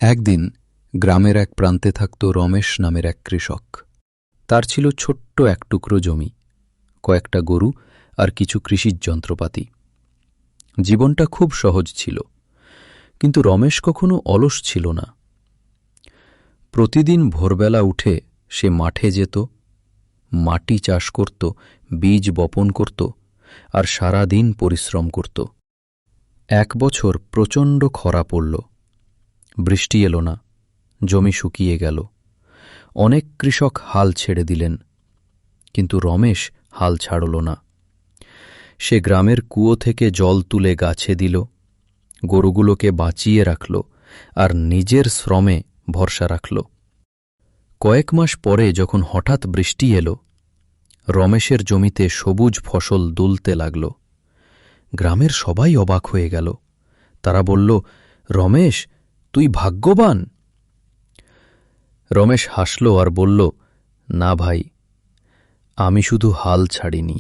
একদিন গ্রামের এক প্রান্তে থাকত রমেশ নামের এক কৃষক। তার ছিল ছোট্ট এক টুকরো জমি, কয়েকটা গরু আর কিছু কৃষিজ যন্ত্রপাতি। জীবনটা খুব সহজ ছিল, কিন্তু রমেশ কখনো অলস ছিল না। প্রতিদিন ভোরবেলা উঠে সে মাঠে যেত, মাটি চাষ করত, বীজ বপন করত আর সারা দিন পরিশ্রম করত। এক বছর প্রচণ্ড খরা পড়ল, বৃষ্টি এলো না, জমি শুকিয়ে গেল। অনেক কৃষক হাল ছেড়ে দিলেন, কিন্তু রমেশ হাল ছাড়ল না। সে গ্রামের কুয়ো থেকে জল তুলে গাছে দিল, গরুগুলোকে বাঁচিয়ে রাখল আর নিজের শ্রমে ভরসা রাখল। কয়েক মাস পরে যখন হঠাৎ বৃষ্টি এলো, রমেশের জমিতে সবুজ ফসল দুলতে লাগল। গ্রামের সবাই অবাক হয়ে গেল। তারা বলল, রমেশ, তুই ভাগ্যবান। রমেশ হাসল আর বলল, না ভাই, আমি শুধু হাল ছাড়িনি,